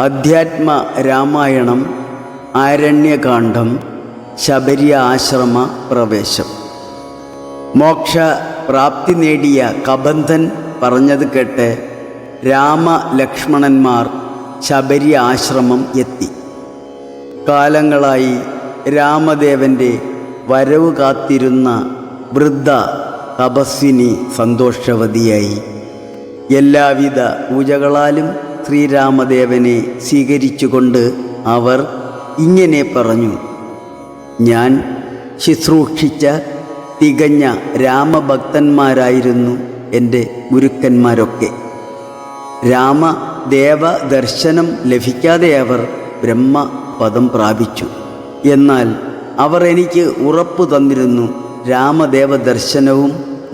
അധ്യാത്മ രാമായണം ആരണ്യകാന്ഡം ശബരി ആശ്രമ പ്രവേശം. മോക്ഷ പ്രാപ്തി നേടിയ കബന്ധൻ പറഞ്ഞത് കേട്ട് രാമലക്ഷ്മണന്മാർ ശബരി ആശ്രമം എത്തി. കാലങ്ങളായി രാമദേവൻ്റെ വരവ് കാത്തിരുന്ന വൃദ്ധ തപസ്വിനി സന്തോഷവതിയായി. എല്ലാവിധ പൂജകളാലും ശ്രീരാമദേവനെ സ്വീകരിച്ചുകൊണ്ട് അവർ ഇങ്ങനെ പറഞ്ഞു: ഞാൻ ശുശ്രൂഷിച്ച തികഞ്ഞ രാമഭക്തന്മാരായിരുന്നു എൻ്റെ ഗുരുക്കന്മാരൊക്കെ. രാമദേവ ദർശനം ലഭിക്കാതെ അവർ ബ്രഹ്മപദം പ്രാപിച്ചു. എന്നാൽ അവർ എനിക്ക് ഉറപ്പു തന്നിരുന്നു രാമദേവ ദർശനവും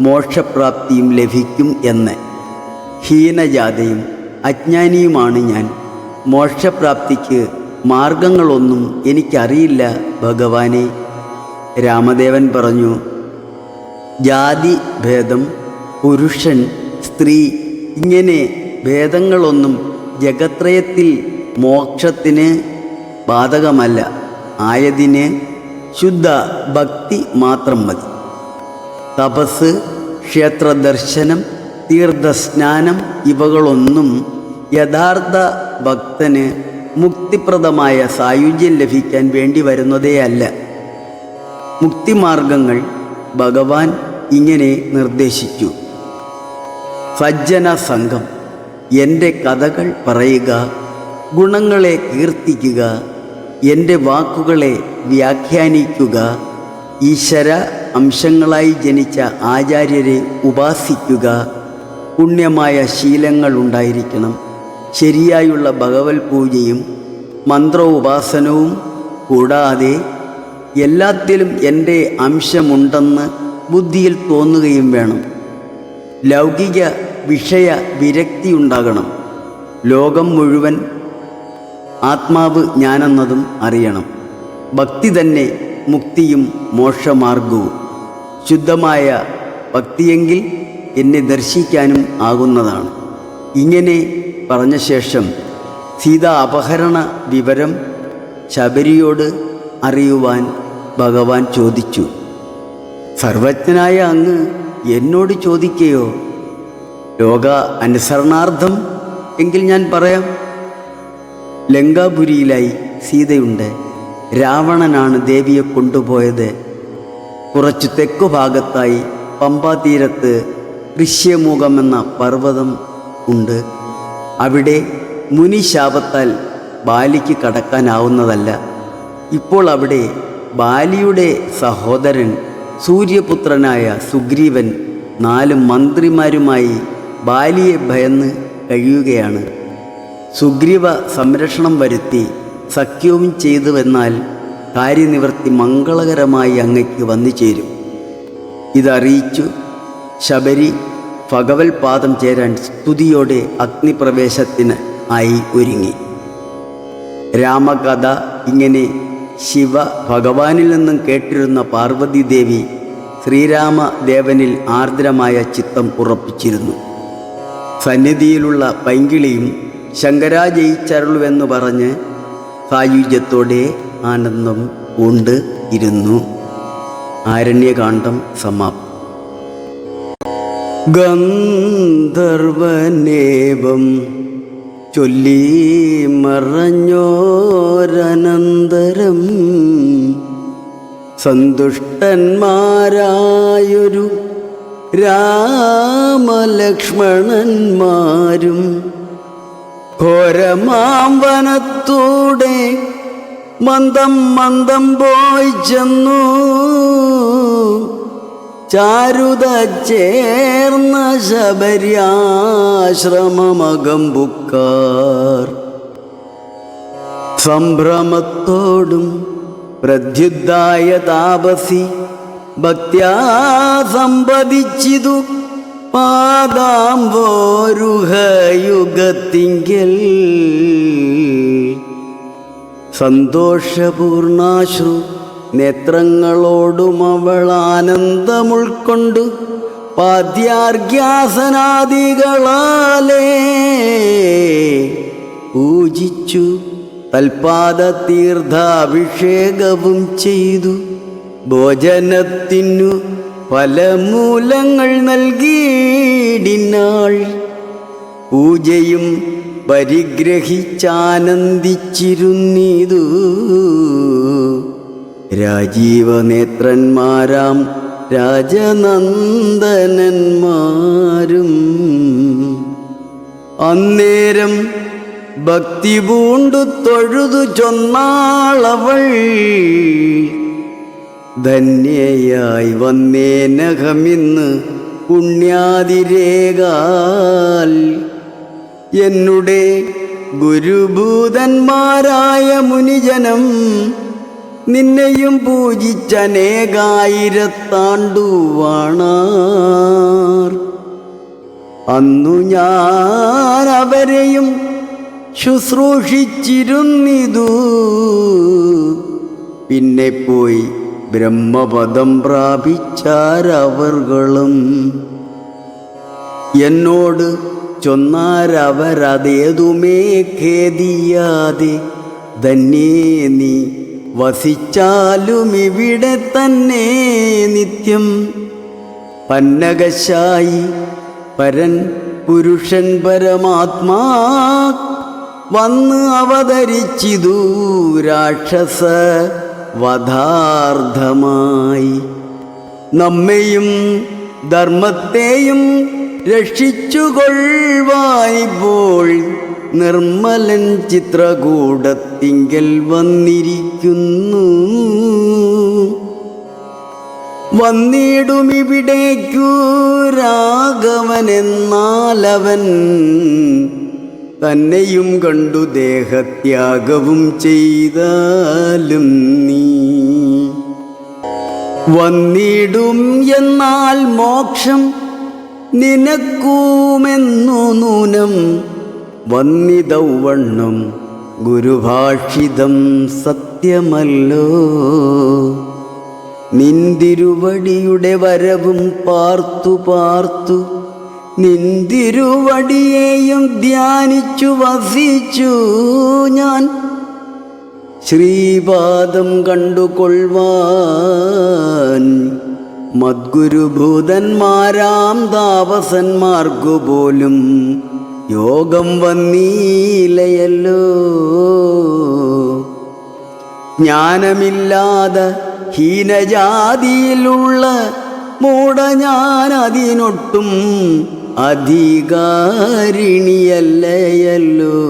മോക്ഷപ്രാപ്തിയും ലഭിക്കും എന്ന്. ഹീനജാതയും അജ്ഞാനിയുമാണ് ഞാൻ. മോക്ഷപ്രാപ്തിക്ക് മാർഗങ്ങളൊന്നും എനിക്കറിയില്ല ഭഗവാനെ. രാമദേവൻ പറഞ്ഞു: ജാതി ഭേദം, പുരുഷൻ സ്ത്രീ ഇങ്ങനെ ഭേദങ്ങളൊന്നും ജഗത്രയത്തിൽ മോക്ഷത്തിന് ബാധകമല്ല. ആയതിന് ശുദ്ധ ഭക്തി മാത്രം മതി. തപസ്, ക്ഷേത്രദർശനം, തീർത്ഥസ്നാനം ഇവകളൊന്നും യഥാർത്ഥ ഭക്തന് മുക്തിപ്രദമായ സായുജ്യം ലഭിക്കാൻ വേണ്ടി വരുന്നതേയല്ല. മുക്തിമാർഗങ്ങൾ ഭഗവാൻ ഇങ്ങനെ നിർദ്ദേശിച്ചു: സജ്ജന സംഘം, എൻ്റെ കഥകൾ പറയുക, ഗുണങ്ങളെ കീർത്തിക്കുക, എൻ്റെ വാക്കുകളെ വ്യാഖ്യാനിക്കുക, ഈശ്വര അംശങ്ങളായി ജനിച്ച ആചാര്യരെ ഉപാസിക്കുക, പുണ്യമായ ശീലങ്ങൾ ഉണ്ടായിരിക്കണം, ശരിയായുള്ള ഭഗവത് പൂജയും മന്ത്രോപാസനവും കൂടാതെ എല്ലാത്തിലും എൻ്റെ അംശമുണ്ടെന്ന് ബുദ്ധിയിൽ തോന്നുകയും വേണം. ലൗകിക വിഷയ വിരക്തി ഉണ്ടാകണം. ലോകം മുഴുവൻ ആത്മാവ് ഞാനെന്നതും അറിയണം. ഭക്തി തന്നെ മുക്തിയും മോക്ഷമാർഗവും. ശുദ്ധമായ ഭക്തിയെങ്കിൽ എന്നെ ദർശിക്കാനും ആകുന്നതാണ്. ഇങ്ങനെ പറഞ്ഞ ശേഷം സീതാ അപഹരണ വിവരം ശബരിയോട് അറിയുവാൻ ഭഗവാൻ ചോദിച്ചു: സർവജ്ഞനായ അങ്ങ് എന്നോട് ചോദിക്കുകയോ? ലോക അനുസരണാർത്ഥം എങ്കിൽ ഞാൻ പറയാം. ലങ്കാപുരിയിലായി സീതയുണ്ട്. രാവണനാണ് ദേവിയെ കൊണ്ടുപോയത്. കുറച്ചു തെക്കുഭാഗത്തായി പമ്പാതീരത്ത് ഋഷ്യമുഖമെന്ന പർവ്വതം ഉണ്ട്. അവിടെ മുനിശാപത്താൽ ബാലിക്ക് കടക്കാനാവുന്നതല്ല. ഇപ്പോൾ അവിടെ ബാലിയുടെ സഹോദരൻ സൂര്യപുത്രനായ സുഗ്രീവൻ 4 മന്ത്രിമാരുമായി ബാലിയെ ഭയന്ന് കഴിയുകയാണ്. സുഗ്രീവ സംരക്ഷണം വരുത്തി സഖ്യവും ചെയ്തുവെന്നാൽ കാര്യനിവൃത്തി മംഗളകരമായി അങ്ങയ്ക്ക് വന്നു ചേരും. ഇതറിയിച്ചു ശബരി ഭഗവത് പാദം ചേരാൻ സ്തുതിയോടെ അഗ്നിപ്രവേശത്തിന് ആയി ഒരുങ്ങി. രാമകഥ ഇങ്ങനെ ശിവ ഭഗവാനിൽ നിന്നും കേട്ടിരുന്ന പാർവതീദേവി ശ്രീരാമദേവനിൽ ആർദ്രമായ ചിത്തം ഉറപ്പിച്ചിരുന്നു. സന്നിധിയിലുള്ള പൈങ്കിളിയും ശങ്കരാജയിച്ചരുളുവെന്ന് പറഞ്ഞ് സായുജ്യത്തോടെ ആനന്ദം കൊണ്ട് ഇരുന്നു. ആരണ്യകാന്ഡം സമാപ്തം. ഗന്ധർവനേവം ചൊല്ലി മറഞ്ഞോരനന്തരം സന്തുഷ്ടന്മാരായൊരു രാമലക്ഷ്മണന്മാരും ഘോരമാം വനത്തൂടെ മന്ദം മന്ദം പോയി ചെന്നു. ചാരുത ചേർന്ന ശബര്യാശ്രമമകമ്പുക്കാർ സംഭ്രമത്തോടും പ്രദ്യുദ്ധായ താപസി ഭക്ത്യാ സമ്പദിച്ചിതു പാദാംബോരുഹയുഗത്തിങ്കൽ. സന്തോഷപൂർണാശ്രു നേത്രങ്ങളോടും അവൾ ആനന്ദമുൾക്കൊണ്ടു പാദ്യാർഘ്യാസനാദികളാലേ പൂജിച്ചു തൽപാദ തീർത്ഥാഭിഷേകവും ചെയ്തു ഭോജനത്തിനു ഫലമൂലങ്ങൾ നൽകിയിടിനാൾ. പൂജയും പരിഗ്രഹിച്ചാനന്ദിച്ചിരുന്നിതു രാജീവനേത്രന്മാരാം രാജനന്ദനന്മാരും. അന്നേരം ഭക്തി പൂണ്ടു തൊഴുതു ചൊന്നാളവൾ, ധന്യയായി വന്നേനഹമിന്ന് പുണ്യാതിരേകാൽ. എന്നുടെ ഗുരുഭൂതന്മാരായ മുനിജനം നിന്നെയും പൂജിച്ചനേകായിരത്താണ്ടു വാണാർ. അന്നു ഞാൻ അവരെയും ശുശ്രൂഷിച്ചിരുന്നിതു. പിന്നെ പോയി ബ്രഹ്മപദം പ്രാപിച്ചാരവർകളും. എന്നോട് ചൊന്നാരവരതേതുമേ ഖേദിയാതെ, ധന്യേ നീ വസിച്ചാലും ഇവിടെ തന്നെ നിത്യം. പന്നകശായി പരൻ പുരുഷൻ പരമാത്മാ വന്ന് അവതരിച്ചിതു രാക്ഷസ വധാർത്ഥമായി. നമ്മെയും ധർമ്മത്തെയും രക്ഷിച്ചുകൊള്ളുവാനിപ്പോൾ നിർമ്മലൻ ചിത്രകൂടത്തിങ്കൽ വന്നിരിക്കുന്നു. വന്നിടുമിവിടേക്കു രാഘവനെന്നാലവൻ തന്നെയും കണ്ടു ദേഹത്യാഗവും ചെയ്താലും നീ. വന്നിടും എന്നാൽ മോക്ഷം നിനക്കുമെന്നു നൂനം, വന്നിതൗവണ്ണം ഗുരുഭാഷിതം സത്യമല്ലോ. നിന്തിരുവടിയുടെ വരവും പാർത്തു പാർത്തു നിന്തിരുവടിയെയും ധ്യാനിച്ചു വസിച്ചു ഞാൻ. ശ്രീപാദം കണ്ടുകൊള്ളുവാൻ മദ്ഗുരുഭൂതന്മാരാം താപസന്മാർക്കു പോലും യോഗം വന്നീലയല്ലോ. ജ്ഞാനമില്ലാതെ ഹീനജാതിയിലുള്ള മൂട ഞാൻ അതിനൊട്ടും അധികാരിണിയല്ലയല്ലോ.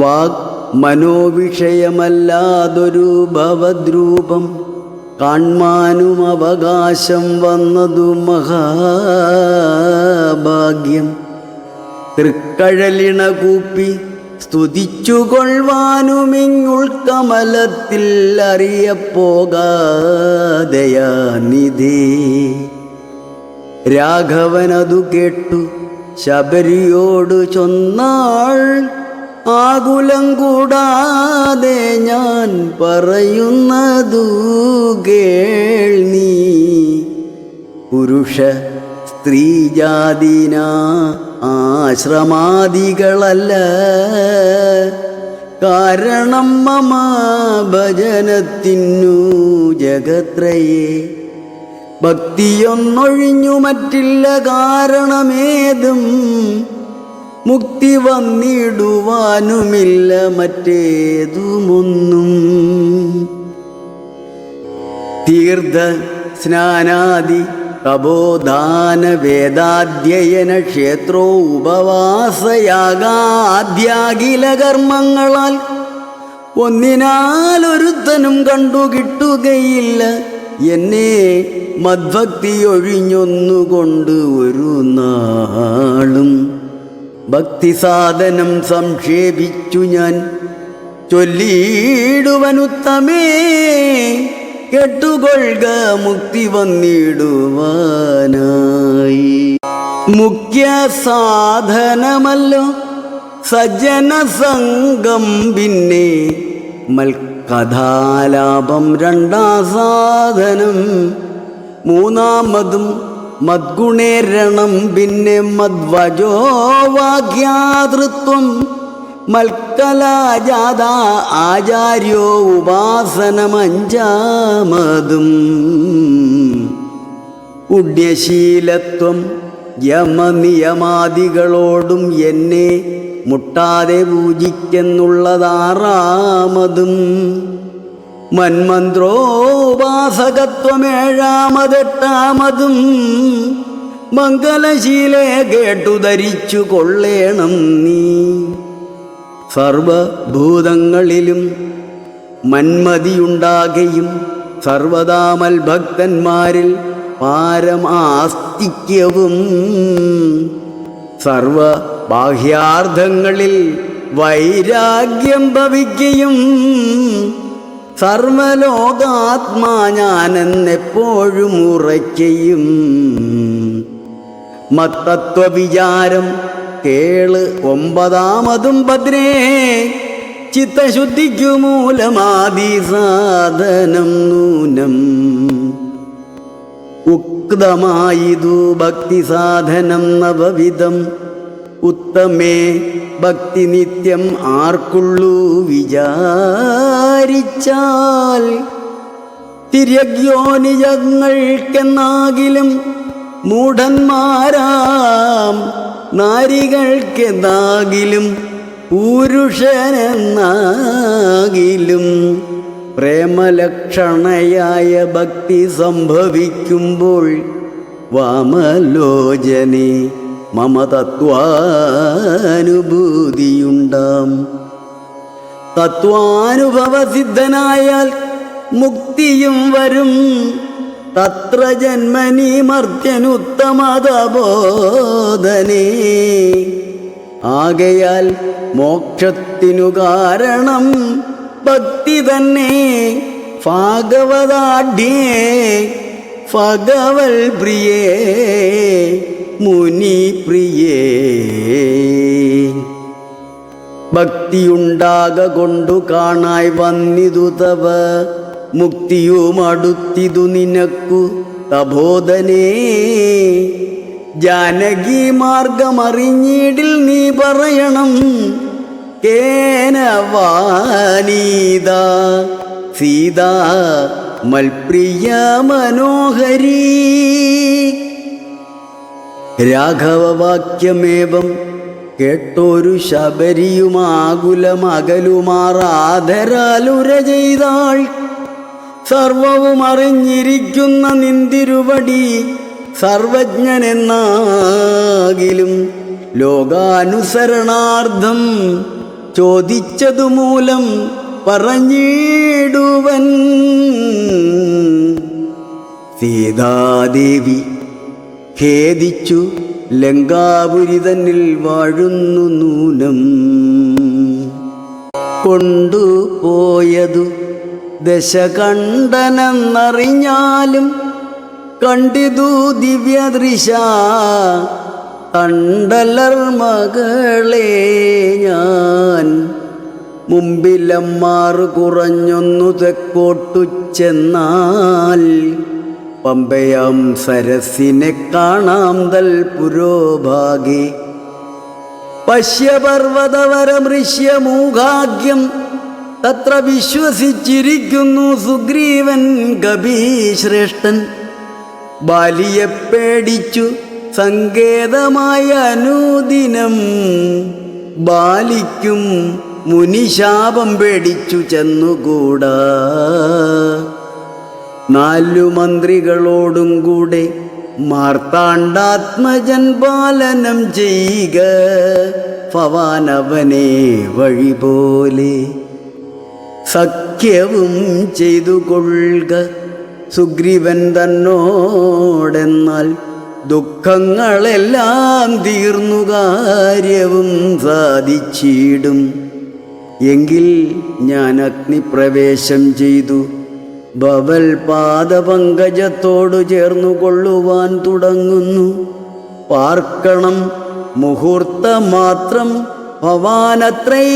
വാക് മനോവിഷയമല്ലാതൊരു ഭവദ്രൂപം കാൺമാനും അവകാശം വന്നതു മഹാഭാഗ്യം. തൃക്കഴലിണ കൂപ്പി സ്തുതിച്ചുകൊള്ളുവാനുമിങ്ങുൾക്കമലത്തിൽ അറിയപ്പോകാതെയാനിധേ. രാഘവനതു കേട്ടു ശബരിയോട് ചൊന്നാൾ, ആകുലം കൂടാതെ ഞാൻ പറയുന്നതു കേൾ നീ. പുരുഷ സ്ത്രീജാതിന ആശ്രമാദികളല്ല കാരണം മമ ഭജനത്തിനു ജഗത്രയേ. ഭക്തിയൊന്നൊഴിഞ്ഞു മറ്റില്ല കാരണമേതും, മുക്തി വന്നിടുവാനുമില്ല മറ്റേതുമൊന്നും. തീർത്ഥ സ്നാനാദി തപോദാന വേദാധ്യയന ക്ഷേത്രോ ഉപവാസയാഗാദ്യാഖില കർമ്മങ്ങളാൽ ഒന്നിനാലൊരുത്തനും കണ്ടുകിട്ടുകയില്ല എന്നെ മദ്ഭക്തി ഒഴിഞ്ഞൊന്നുകൊണ്ട് ഒരു നാളും. ഭക്തിസാധനം സംക്ഷേപിച്ചു ഞാൻ ചൊല്ലിയിടുവനുത്തമേ, കേട്ടുകൊള്ളുക മുക്തി വന്നിടുവാനായി. മുഖ്യ സാധനമല്ലോ സജ്ജന സംഘം, പിന്നെ മൽക്കഥാലാപം രണ്ടാം സാധനം. മൂന്നാമതും മദ്ഗുണേരണം പിന്നെ മദ്വജോ വാക്യാതൃത്വം മൽക്കലാജാത ആചാര്യോ ഉപാസനമഞ്ചാമതും ഉഡ്യശീലത്വം യമനിയമാദികളോടും എന്നെ മുട്ടാതെ പൂജിക്കെന്നുള്ളതാറാമതും മന്മന്ത്രോപാസകത്വമേഴാമതെട്ടാമതും മംഗലശീലേ കേട്ടു ധരിച്ചു കൊള്ളേണം നീ. സർവഭൂതങ്ങളിലും മന്മതിയുണ്ടാകയും സർവദാ മൽഭക്തന്മാരിൽ പാരമാസ്തിക്യവും സർവബാഹ്യാർത്ഥങ്ങളിൽ വൈരാഗ്യം ഭവിക്കുകയും സർവലോകാത്മാ ഞാനെന്നെപ്പോഴും ഉറയ്ക്കയും മത്തത്വവിചാരം കേള് ഒമ്പതാമതും ഭദ്രേ ചിത്തശുദ്ധിക്കു മൂലമാദി സാധനം നൂനം ഉക്തമായിതു ഭക്തി സാധനം നവവിധം ഉത്തമേ ഭക്തി നിത്യം ആർക്കുള്ളൂ വിചാരിച്ചാൽ തിര്യഗ്യോനിജങ്ങൾക്കെന്നാകിലും മൂഢന്മാരാം നാരികൾക്കെന്നാകിലും പുരുഷനെന്നാകിലും പ്രേമലക്ഷണയായ ഭക്തി സംഭവിക്കുമ്പോൾ വാമലോചനെ മമ തത്വാനുഭൂതിയുണ്ടാം. തത്വാനുഭവസിദ്ധനായാൽ മുക്തിയും വരും. തത്ര ജന്മനി മർത്യനുത്തമതബോധനേ. ആകയാൽ മോക്ഷത്തിനു കാരണം ഭക്തി തന്നെ. ഭാഗവതാഢ്യേ ഭഗവൽ പ്രിയേ മുനിപ്രിയേ. ഭക്തിയുണ്ടാക കൊണ്ടു കാണായി വന്നിതു തവ മുക്തിയും അടുത്തിതു നിനക്കു തബോധനേ. ജാനകി മാർഗമറിഞ്ഞിടിൽ നീ പറയണം കേനവാനീത സീതാ മൽപ്രിയ മനോഹരീ. രാഘവവാക്യമേവം കേട്ടോരു ശബരിയുമാകുലമകലുമാറാധരാലുര ചെയ്താൾ. സർവവും അറിഞ്ഞിരിക്കുന്ന നിന്തിരുവടി സർവജ്ഞനെന്നാകിലും ലോകാനുസരണാർത്ഥം ചോദിച്ചതുമൂലം പറഞ്ഞിടുവൻ. സീതാദേവി ഖേദിച്ചു ലങ്കാപുരി തന്നിൽ വാഴുന്നു നൂനം. കൊണ്ടുപോയതു ദശകണ്ഠനെന്നറിഞ്ഞാലും കണ്ടിതു ദിവ്യദൃശ കണ്ടലർ മകളെ ഞാൻ. മുമ്പിലമ്മാറ് കുറഞ്ഞൊന്നു തെക്കോട്ടു ചെന്നാൽ പമ്പയാം സരസിനെ കാണാം തൽ പുരോഭാഗേ. പശ്യപർവതവരമൃശ്യമൂഖാഗ്യം തത്ര വിശ്വസിച്ചിരിക്കുന്നു സുഗ്രീവൻ കപീശ്രേഷ്ഠൻ. ബാലിയെ പേടിച്ചു സങ്കേതമായ അനുദിനം ബാലിക്കും മുനിശാപം പേടിച്ചു ചെന്നുകൂടാ. 4 മന്ത്രികളോടും കൂടെ മാർത്താണ്ഡാത്മജൻ പാലനം ചെയ്യുക. ഭവാനവനെ വഴി പോലെ സഖ്യവും ചെയ്തു കൊള്ളുക സുഗ്രീവൻ തന്നോടെന്നാൽ ദുഃഖങ്ങളെല്ലാം തീർന്നു കാര്യവും സാധിച്ചിടും. എങ്കിൽ ഞാൻ അഗ്നിപ്രവേശം ചെയ്തു ഭവൽ പാദപങ്കജത്തോടു ചേർന്നു കൊള്ളുവാൻ തുടങ്ങുന്നു. പാർക്കണം മുഹൂർത്തം മാത്രം ഭവാനത്രൈവമേ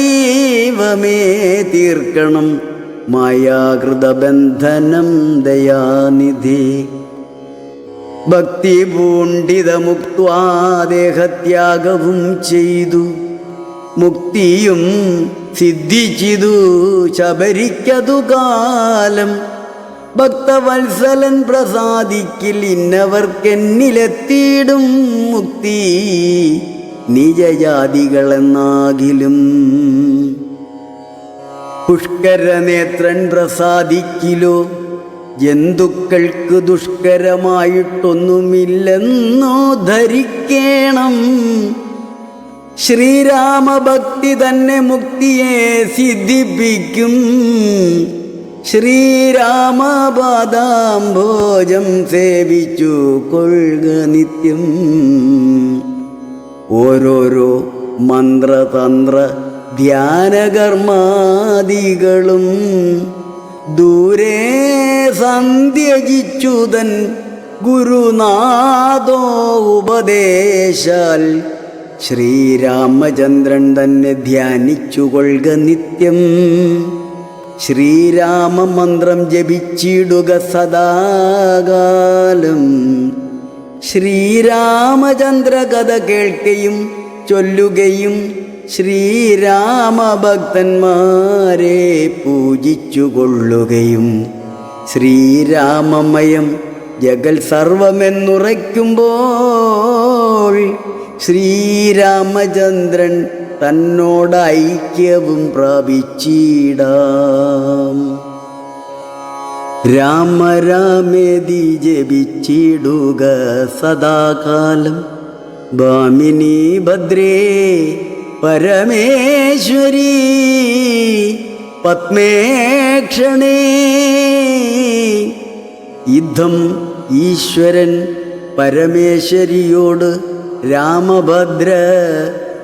തീർക്കണം മായാകൃതബന്ധനം ദയാനിധി. ഭക്തി പൂണ്ടിതമുക്ത്വാ ദേഹത്യാഗവും ചെയ്തു മുക്തിയും സിദ്ധിച്ചിതു ശബരിക്കതു കാലം. ഭക്തവത്സലൻ പ്രസാദിക്കിൽ ഇന്നവർക്കെന്നിലെത്തിയിടും മുക്തി നിജജാതികളെന്നാകിലും. പുഷ്കരനേത്രൻ പ്രസാദിക്കിലോ ജന്തുക്കൾക്ക് ദുഷ്കരമായിട്ടൊന്നുമില്ലെന്നോ ധരിക്കേണം. ശ്രീരാമഭക്തി തന്നെ മുക്തിയെ സിദ്ധിപ്പിക്കും. ശ്രീരാമപാദാംഭോജം സേവിച്ചു കൊള്ളുക നിത്യം. ഓരോരോ മന്ത്രതന്ത്ര ധ്യാനകർമാദികളും ദൂരെ സന്ധ്യജിച്ചുതൻ ഗുരുനാഥോ ഉപദേശാൽ ശ്രീരാമചന്ദ്രൻ തന്നെ ധ്യാനിച്ചു കൊള്ളുക നിത്യം. ശ്രീരാമമന്ത്രം ജപിച്ചിടുക സദാകാലം. ശ്രീരാമചന്ദ്ര കഥ കേൾക്കുകയും ചൊല്ലുകയും ശ്രീരാമഭക്തന്മാരെ പൂജിച്ചു കൊള്ളുകയും ശ്രീരാമമയം ജഗൽ സർവമെന്നുറയ്ക്കുമ്പോൾ ശ്രീരാമചന്ദ്രൻ തന്നോടൈക്യവും പ്രാപിച്ചിടാം. രാമ രാമേതി ജപിച്ചിടുക സദാകാലം. ഭാമിനി ഭദ്രേ പരമേശ്വരി പത്മേക്ഷണേ. യുദ്ധം ഈശ്വരൻ പരമേശ്വരിയോട് രാമഭദ്ര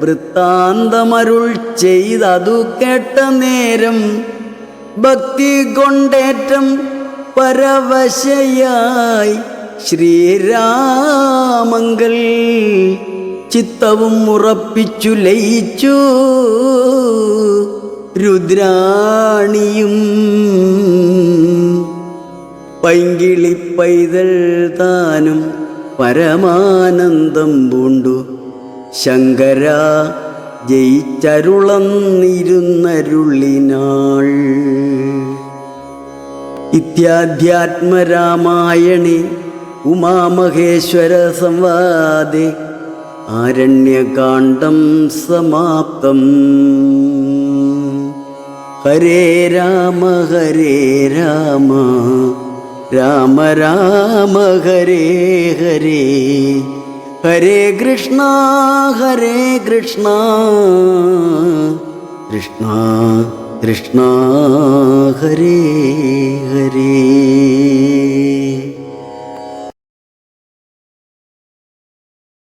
വൃത്താന്തമരുൾ ചെയ്തതു കേട്ട നേരം ഭക്തി കൊണ്ടേറ്റം പരവശയായി ശ്രീരാമങ്കൽ ചിത്തവും ഉറപ്പിച്ചു ലയിച്ചു രുദ്രാണിയും. പൈങ്കിളി പൈതൽ താനും പരമാനന്ദം പൂണ്ടു ശങ്കര ജയിച്ചരുളന്നിരുന്നരുളിനാൾ. ഇത്യാധ്യാത്മരാമായണേ ഉമാമഹേശ്വര സംവാദേ ആരണ്യകാണ്ഡം സമാപ്തം. ഹരേ രാമ രാമ രാമ ഹരേ ഹരേ. ഹരേ കൃഷ്ണ കൃഷ്ണ കൃഷ്ണ ഹരേ ഹരേ.